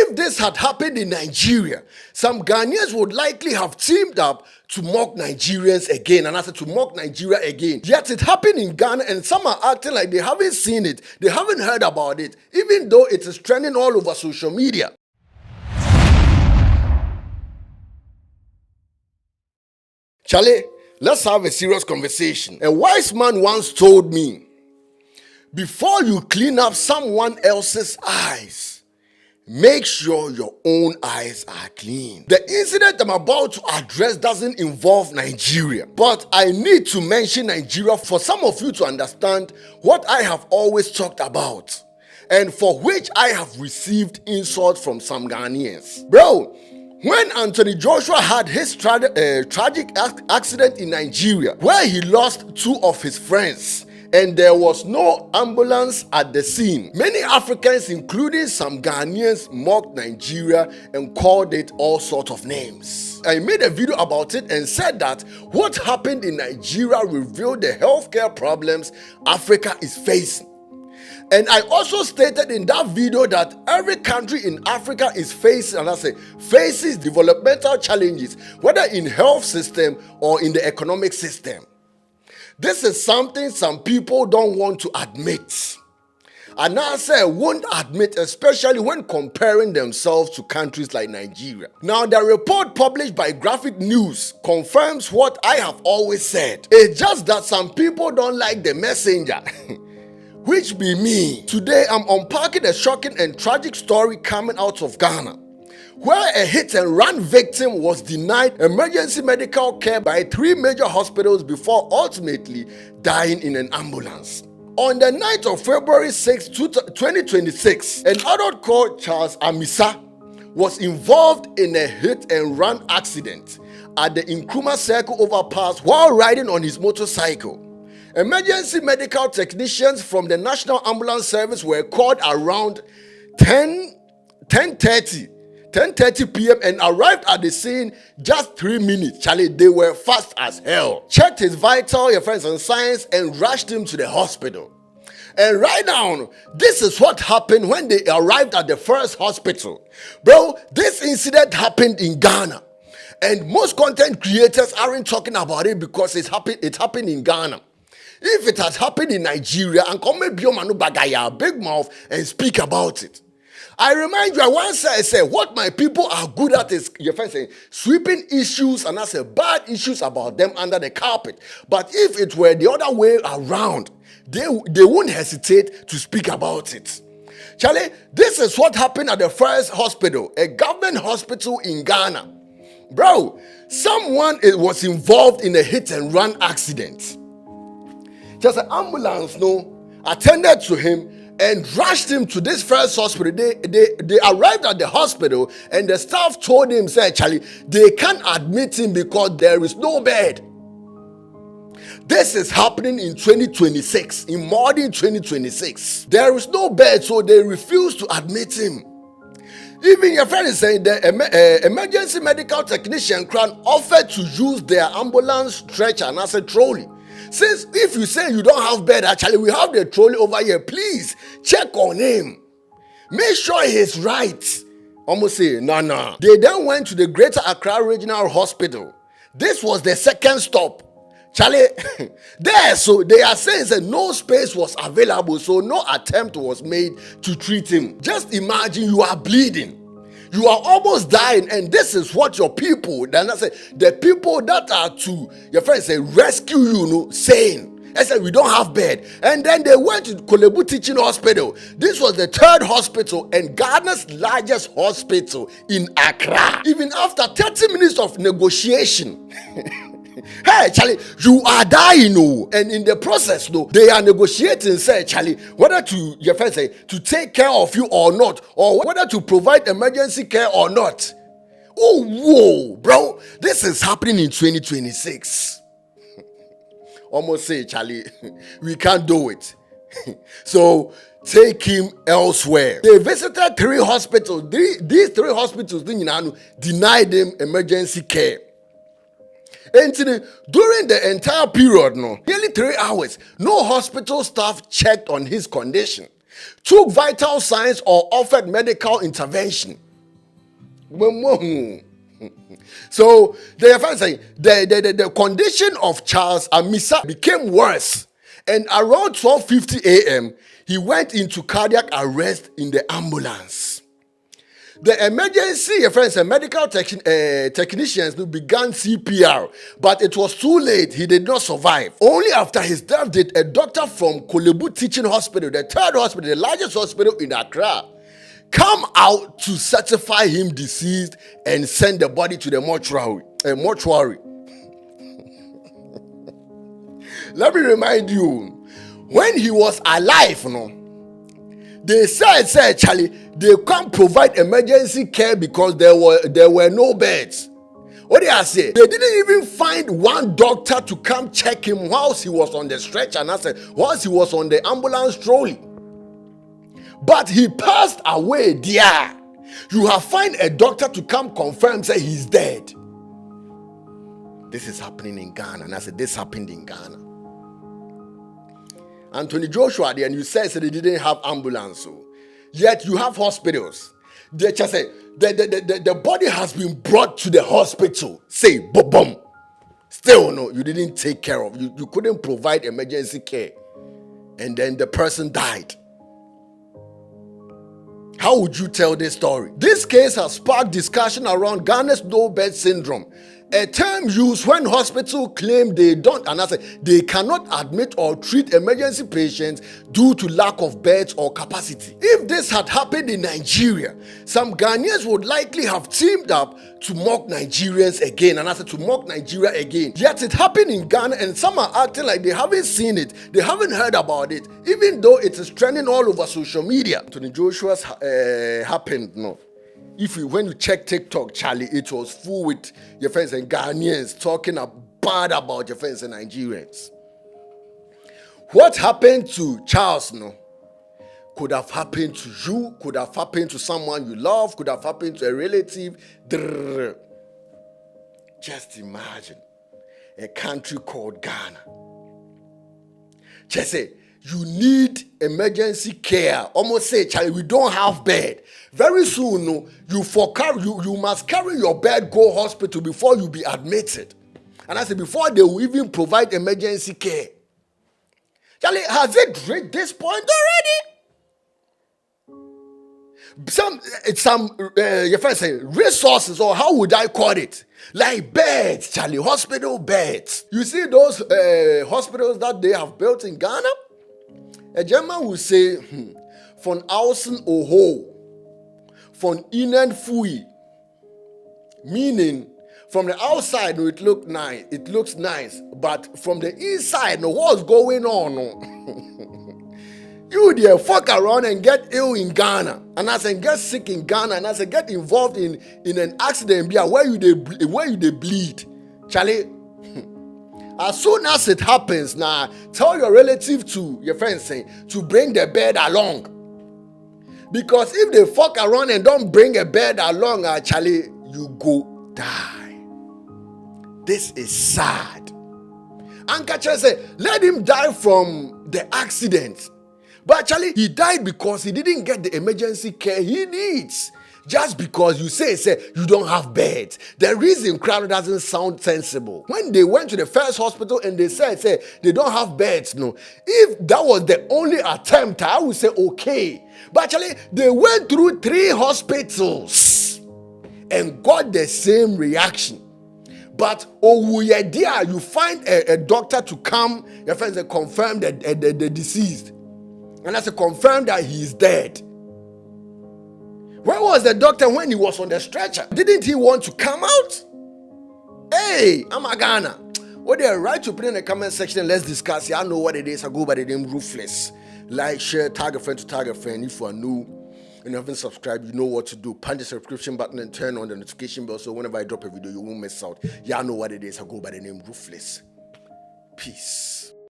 if this had happened in Nigeria, some Ghanaians would likely have teamed up to mock Nigerians again, and I said to mock Nigeria again. Yet it happened in Ghana, and some are acting like they haven't seen it, they haven't heard about it, even though it is trending all over social media. Charlie, let's have a serious conversation. A wise man once told me, before you clean up someone else's eyes, make sure your own eyes are clean. The incident I'm about to address doesn't involve Nigeria, but I need to mention Nigeria for some of you to understand what I have always talked about, and for which I have received insult from some Ghanaians. Bro, when Anthony Joshua had his tragic accident in Nigeria, where he lost two of his friends, and there was no ambulance at the scene, many Africans, including some Ghanaians, mocked Nigeria and called it all sorts of names. I made a video about it and said that what happened in Nigeria revealed the healthcare problems Africa is facing. And I also stated in that video that every country in Africa is facing, and I say faces developmental challenges, whether in health system or in the economic system. This is something some people don't want to admit. And I say won't admit, especially when comparing themselves to countries like Nigeria. Now, the report published by Graphic News confirms what I have always said. It's just that some people don't like the messenger. Which be me. Today, I'm unpacking a shocking and tragic story coming out of Ghana, where a hit-and-run victim was denied emergency medical care by 3 major hospitals before ultimately dying in an ambulance. On the night of February 6, 2026, an adult called Charles Amisa was involved in a hit-and-run accident at the Nkrumah Circle overpass while riding on his motorcycle. Emergency medical technicians from the National Ambulance Service were called around 10:30 p.m. and arrived at the scene just 3 minutes. Charlie, they were fast as hell. Checked his vital, your friends and signs, and rushed him to the hospital. And right now, this is what happened when they arrived at the first hospital. Bro, this incident happened in Ghana. And most content creators aren't talking about it because it happened in Ghana. If it had happened in Nigeria, and come Biomanu Bagaya, big mouth, and speak about it. I remind you, I once said, what my people are good at is, your friend saying, sweeping issues, and I say bad issues about them under the carpet. But if it were the other way around, they wouldn't hesitate to speak about it. Charlie, this is what happened at the first hospital, a government hospital in Ghana. Bro, someone was involved in a hit-and-run accident. Just an ambulance attended to him and rushed him to this first hospital. They arrived at the hospital and the staff told him, say, Charlie, they can't admit him because there is no bed. This is happening in 2026, in modern 2026. There is no bed, so they refuse to admit him. Even your friend is saying the emergency medical technician offered to use their ambulance stretcher and as a trolley. Since if you say you don't have bed, actually we have the trolley over here, please check on him. Make sure he's right. Almost say, nah. They then went to the Greater Accra Regional Hospital. This was the second stop. Charlie, so they are saying that no space was available, so no attempt was made to treat him. Just imagine you are bleeding. You are almost dying, and this is what your people, then I say, the people that are to, your friends say, rescue you, saying, I said, we don't have bed. And then they went to Kolebu Teaching Hospital. This was the 3rd hospital and Ghana's largest hospital in Accra. Even after 30 minutes of negotiation, hey, Charlie, you are dying, and in the process, they are negotiating, say, Charlie, whether to, your friend say, to take care of you or not, or whether to provide emergency care or not. Oh, whoa, bro, this is happening in 2026. Almost say, Charlie, we can't do it. So, take him elsewhere. They visited 3 hospitals. These 3 hospitals denied him emergency care. And during the entire period, nearly 3 hours, no hospital staff checked on his condition, took vital signs, or offered medical intervention. So the friend saying the condition of Charles Amisa became worse, and around 12:50 a.m. he went into cardiac arrest in the ambulance. The emergency, your friends, and medical technicians began CPR, but it was too late. He did not survive. Only after his death did a doctor from Kolebu Teaching Hospital, the third hospital, the largest hospital in Accra, come out to certify him deceased and send the body to the mortuary. Let me remind you, when he was alive, they said, Charlie, they can't provide emergency care because there were no beds. What did I say? They didn't even find one doctor to come check him whilst he was on the stretcher, and I said, whilst he was on the ambulance trolley. But he passed away there. You have find a doctor to come confirm, say he's dead. This is happening in Ghana. And I said, this happened in Ghana. Anthony Joshua, and you said they didn't have ambulance. So. Yet you have hospitals. They just say, the body has been brought to the hospital. Say, boom. Still, no, you didn't take care of. You couldn't provide emergency care. And then the person died. How would you tell this story? This case has sparked discussion around Ghana's no bed syndrome, a term used when hospitals claim they cannot admit or treat emergency patients due to lack of beds or capacity. If this had happened in Nigeria, some Ghanaians would likely have teamed up to mock Nigerians again, to mock Nigeria again. Yet it happened in Ghana, and some are acting like they haven't seen it, they haven't heard about it, even though it is trending all over social media. Anthony Joshua's happened, no. When you check TikTok, Charlie, it was full with your friends and Ghanaians talking bad about your friends and Nigerians. What happened to Charles, could have happened to you, could have happened to someone you love, could have happened to a relative. Just imagine a country called Ghana. Just say, you need emergency care. Almost say, Charlie, we don't have bed. Very soon, you must carry your bed, go hospital before you be admitted. And I said, before they will even provide emergency care. Charlie, has it reached this point already? Some your friend say resources, or how would I call it? Like beds, Charlie, hospital beds. You see those hospitals that they have built in Ghana? A German will say, von außen oho, von innen fui. Meaning, from the outside, it looks nice, but from the inside, what's going on? You there fuck around and get ill in Ghana, and I say get sick in Ghana, and I say get involved in an accident where you they bleed, Charlie. As soon as it happens, now tell your relative to your friend saying to bring the bed along, because if they fuck around and don't bring a bed along, Charlie, you go die. This is sad. Ankacha said, let him die from the accident. But actually, he died because he didn't get the emergency care he needs. Just because you say you don't have beds. The reason crowd doesn't sound sensible. When they went to the first hospital and they said they don't have beds, if that was the only attempt, I would say okay. But actually, they went through 3 hospitals and got the same reaction. But you find a doctor to come, your friends, confirm the deceased. And that's confirm that he is dead. Where was the doctor when he was on the stretcher? Didn't he want to come out? Hey, I'm a Ghana. What they right to put in the comment section, let's discuss. I know what it is. I go by the name Ruthless. Like, share, tag a friend to tag a friend. If you are new and you haven't subscribed, you know what to do. Punch the subscription button and turn on the notification bell so whenever I drop a video, you won't miss out. Y'all know what it is. I go by the name Ruthless. Peace.